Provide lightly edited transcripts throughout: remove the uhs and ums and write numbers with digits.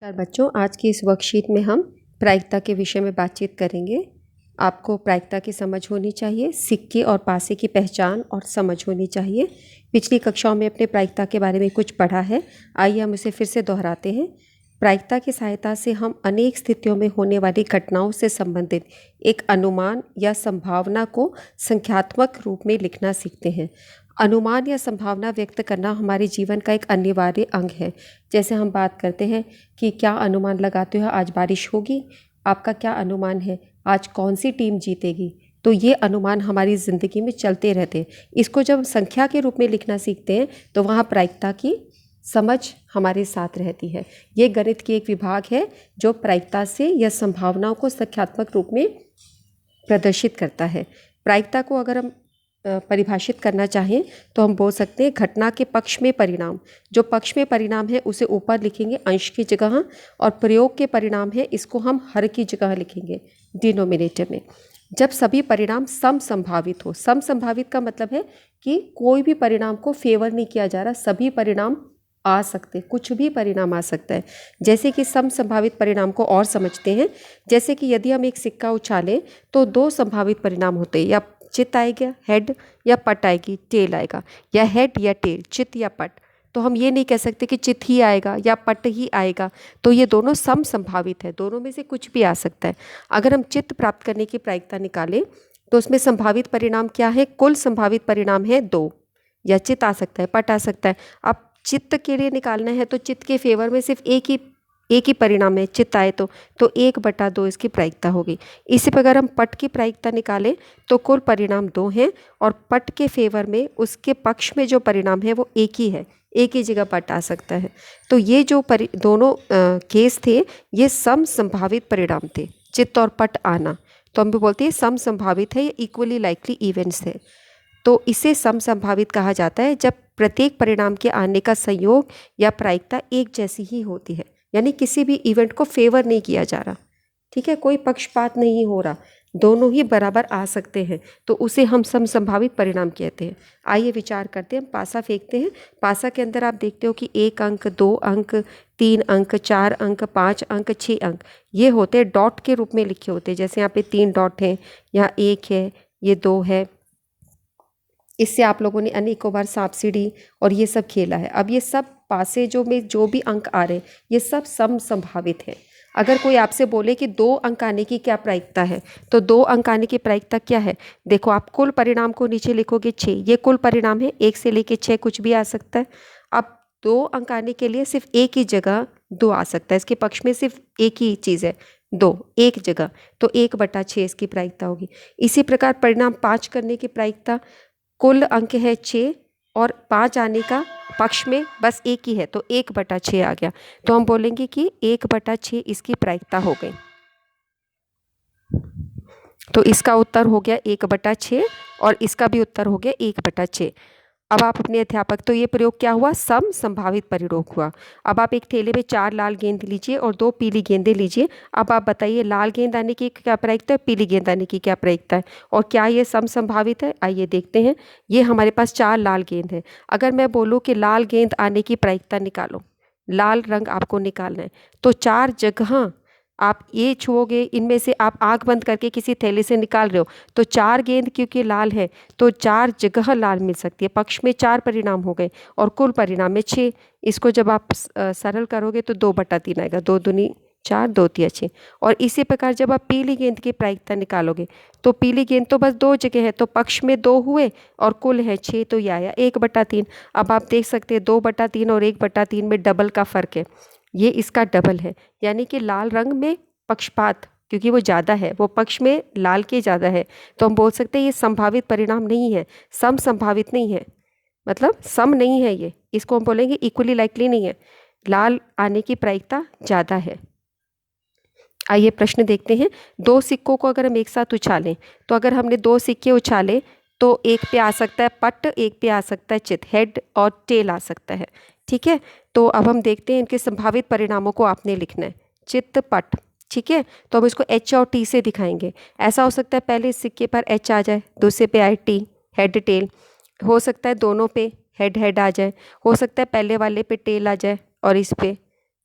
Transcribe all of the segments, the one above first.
नमस्कार बच्चों, आज की इस वर्कशीट में हम प्रायिकता के विषय में बातचीत करेंगे। आपको प्रायिकता की समझ होनी चाहिए, सिक्के और पासे की पहचान और समझ होनी चाहिए। पिछली कक्षाओं में अपने प्रायिकता के बारे में कुछ पढ़ा है, आइए हम इसे फिर से दोहराते हैं। प्रायिकता की सहायता से हम अनेक स्थितियों में होने वाली घटनाओं से संबंधित एक अनुमान या संभावना को संख्यात्मक रूप में लिखना सीखते हैं। अनुमान या संभावना व्यक्त करना हमारे जीवन का एक अनिवार्य अंग है। जैसे हम बात करते हैं कि क्या अनुमान लगाते हो आज बारिश होगी, आपका क्या अनुमान है आज कौन सी टीम जीतेगी। तो ये अनुमान हमारी ज़िंदगी में चलते रहते हैं। इसको जब संख्या के रूप में लिखना सीखते हैं तो वहाँ प्रायिकता की समझ हमारे साथ रहती है। ये गणित की एक विभाग है जो प्रायिकता से या संभावनाओं को संख्यात्मक रूप में प्रदर्शित करता है। प्रायिकता को अगर हम परिभाषित करना चाहें तो हम बोल सकते हैं घटना के पक्ष में परिणाम। जो पक्ष में परिणाम है उसे ऊपर लिखेंगे अंश की जगह, और प्रयोग के परिणाम है इसको हम हर की जगह लिखेंगे डिनोमिनेटर में। जब सभी परिणाम समसंभावित हो, समसंभावित का मतलब है कि कोई भी परिणाम को फेवर नहीं किया जा रहा, सभी परिणाम आ सकते, कुछ भी परिणाम आ सकता है। जैसे कि समसंभावित परिणाम को और समझते हैं। जैसे कि यदि हम एक सिक्का उछालें तो दो संभावित परिणाम होते हैं, या चित आएगा हेड, या पट आएगी टेल आएगा, या हेड या टेल, चित या पट। तो हम ये नहीं कह सकते कि चित ही आएगा या पट ही आएगा। तो ये दोनों समसंभावित है, दोनों में से कुछ भी आ सकता है। अगर हम चित्त प्राप्त करने की प्रायिकता निकालें तो उसमें संभावित परिणाम क्या है, कुल संभावित परिणाम है 2, या चित आ सकता है, पट आ सकता है। अब चित्त के लिए निकालना है तो चित्त के फेवर में सिर्फ एक ही परिणाम है, चित्त आए तो 1/2 इसकी प्रायिकता होगी। इसी प्रकार हम पट की प्रायिकता निकालें तो कुल परिणाम 2 हैं, और पट के फेवर में उसके पक्ष में जो परिणाम है वो एक ही है, एक ही जगह पट आ सकता है। तो ये जो दोनों केस थे ये समसंभावित परिणाम थे, चित्त और पट आना। तो हम भी बोलते हैं समसंभावित है, ये इक्वली लाइकली इवेंट्स है। तो इसे समसंभावित कहा जाता है जब प्रत्येक परिणाम के आने का संयोग या प्रायिकता एक जैसी ही होती है, यानी किसी भी इवेंट को फेवर नहीं किया जा रहा, ठीक है, कोई पक्षपात नहीं हो रहा, दोनों ही बराबर आ सकते हैं, तो उसे हम समसंभावित परिणाम कहते हैं। आइए विचार करते हैं। हम पासा फेंकते हैं। पासा के अंदर आप देखते हो कि 1 अंक, 2 अंक, 3 अंक, 4 अंक, 5 अंक, 6 अंक, ये होते हैं डॉट के रूप में लिखे होते हैं। जैसे यहाँ पे 3 डॉट हैं, यहाँ 1 है, ये 2 है। इससे आप लोगों ने अनेकों बार सांप सीढ़ी और ये सब खेला है। अब ये सब पासे में जो भी अंक आ रहे हैं ये सब समसंभावित है। अगर कोई आपसे बोले कि 2 अंक आने की क्या प्रायिकता है, तो 2 अंक आने की प्रायिकता क्या है, देखो आप कुल परिणाम को नीचे लिखोगे 6, ये कुल परिणाम है, 1 से लेके 6 कुछ भी आ सकता है। अब 2 अंक आने के लिए सिर्फ एक ही जगह 2 आ सकता है, इसके पक्ष में सिर्फ एक ही चीज़ है 2, एक जगह, तो 1/6 इसकी प्रायिकता होगी। इसी प्रकार परिणाम 5 करने की प्रायिकता, कुल अंक है 6 और 5 आने का पक्ष में बस एक ही है, तो 1/6 आ गया। तो हम बोलेंगे कि 1/6 इसकी प्रायिकता हो गई। तो इसका उत्तर हो गया 1/6 और इसका भी उत्तर हो गया 1/6। अब आप अपने अध्यापक, तो ये प्रयोग क्या हुआ, समसंभावित प्रयोग हुआ। अब आप एक थैले में 4 लाल गेंद लीजिए और 2 पीली गेंदें लीजिए। अब आप बताइए लाल गेंद आने की क्या प्रायिकता है, पीली गेंद आने की क्या प्रायिकता है, और क्या ये समसंभावित है। आइए देखते हैं। ये हमारे पास 4 लाल गेंद है। अगर मैं बोलूँ कि लाल गेंद आने की प्रायिकता निकालो, लाल रंग आपको निकालना है, तो 4 जगह आप ये छुओगे, इनमें से आप आँख बंद करके किसी थैले से निकाल रहे हो, तो 4 गेंद क्योंकि लाल है तो 4 जगह लाल मिल सकती है। पक्ष में 4 परिणाम हो गए और कुल परिणाम में 6। इसको जब आप सरल करोगे तो 2/3 आएगा, 2 दूनी 4, 2 तिया 6। और इसी प्रकार जब आप पीली गेंद की प्रायिकता निकालोगे तो पीली गेंद तो बस 2 जगह है, तो पक्ष में 2 हुए और कुल है 6, तो ये आया 1/3। अब आप देख सकते हैं 2/3 और 1/3 में डबल का फर्क है, ये इसका डबल है, यानी कि लाल रंग में पक्षपात, क्योंकि वो ज़्यादा है, वो पक्ष में लाल के ज़्यादा है, तो हम बोल सकते हैं ये संभावित परिणाम नहीं है, समसंभावित नहीं है, मतलब सम नहीं है ये, इसको हम बोलेंगे इक्वली लाइकली नहीं है, लाल आने की प्रायिकता ज़्यादा है। आइए प्रश्न देखते हैं। 2 सिक्कों को अगर हम एक साथ उछालें, तो अगर हमने 2 सिक्के उछाले तो एक पे आ सकता है पट, एक पे आ सकता है चित, हेड और टेल आ सकता है, ठीक है। तो अब हम देखते हैं इनके संभावित परिणामों को आपने लिखना है, चित्त पट, ठीक है। तो हम इसको H और T से दिखाएंगे। ऐसा हो सकता है पहले इस सिक्के पर H आ जाए, दूसरे पे आए T, हेड टेल। हो सकता है दोनों पे हेड हेड आ जाए, हो सकता है पहले वाले पे टेल आ जाए और इस पे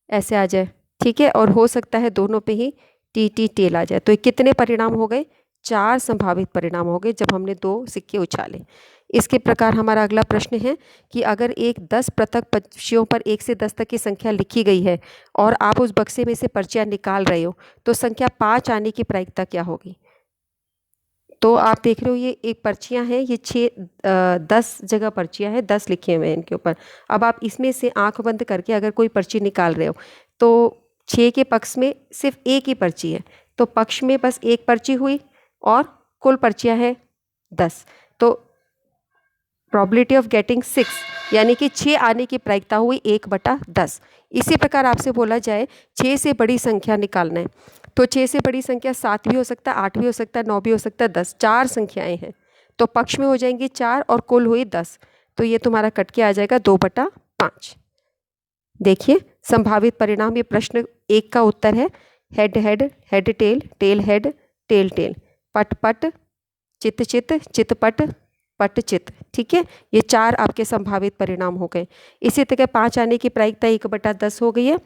ऐसे आ जाए, ठीक है, और हो सकता है दोनों पे ही टी टी टेल आ जाए। तो ये कितने परिणाम हो गए? 4 संभावित परिणाम हो गए जब हमने 2 सिक्के उछाले। इसके प्रकार हमारा अगला प्रश्न है कि अगर एक 10 पृथक पर्चियों पर 1 से 10 तक की संख्या लिखी गई है और आप उस बक्से में से पर्चियाँ निकाल रहे हो, तो संख्या 5 आने की प्रायिकता क्या होगी? तो आप देख रहे हो ये एक पर्चियाँ हैं, ये 10 जगह पर्चियाँ हैं, 10 लिखे हुए हैं इनके ऊपर। अब आप इसमें से आंख बंद करके अगर कोई पर्ची निकाल रहे हो तो 6 के पक्ष में सिर्फ एक ही पर्ची है, तो पक्ष में बस एक पर्ची हुई और कुल पर्चियाँ हैं 10। तो प्रोबेबिलिटी ऑफ गेटिंग 6 यानी कि 6 आने की प्रायिकता हुई 1/10। इसी प्रकार आपसे बोला जाए 6 से बड़ी संख्या निकालना है, तो 6 से बड़ी संख्या 7 भी हो सकता है, 8 भी हो सकता है, 9 भी हो सकता है, 10, 4 संख्याएं हैं, तो पक्ष में हो जाएंगी 4 और कुल हुई 10। तो ये तुम्हारा कट के आ जाएगा 2/5। देखिए संभावित परिणाम, ये प्रश्न 1 का उत्तर है। Head head, head tail, tail head, tail tail, पट पट, चित चित, चित पट, पट चित। ठीक है, ये 4 आपके संभावित परिणाम हो गए। इसी तरह 5 आने की प्रायिकता 1/10 हो गई है।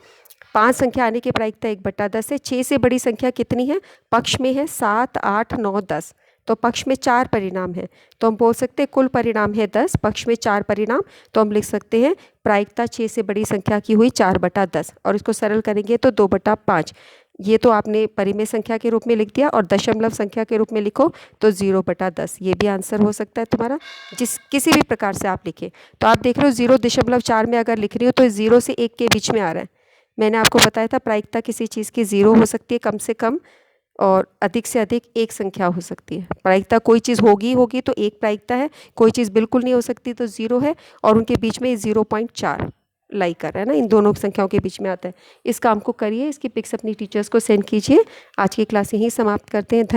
5 संख्या आने की प्रायिकता 1/10 है। 6 से बड़ी संख्या कितनी है? पक्ष में है 7, 8, 9, 10, तो पक्ष में 4 परिणाम है, तो हम बोल सकते हैं कुल परिणाम है 10, पक्ष में 4 परिणाम, तो हम लिख सकते हैं प्रायिकता 6 से बड़ी संख्या की हुई 4/10, और इसको सरल करेंगे तो 2/5। ये तो आपने परिमेय संख्या के रूप में लिख दिया, और दशमलव संख्या के रूप में लिखो तो 0/10, ये भी आंसर हो सकता है तुम्हारा, जिस किसी भी प्रकार से आप लिखें। तो आप देख रहे हो 0.4 में अगर लिख रही हो तो 0 से 1 के बीच में आ रहा है। मैंने आपको बताया था प्रायिकता किसी चीज़ की 0 हो सकती है कम से कम, और अधिक से अधिक एक संख्या हो सकती है। प्रायिकता कोई चीज़ होगी तो एक प्रायिकता है, कोई चीज़ बिल्कुल नहीं हो सकती तो 0 है, और उनके बीच में 0.4 लाई कर रहा है ना, इन दोनों संख्याओं के बीच में आता है। इस काम को करिए, इसकी पिक्स अपनी टीचर्स को सेंड कीजिए। आज की क्लास यहीं समाप्त करते हैं। धन्यवाद।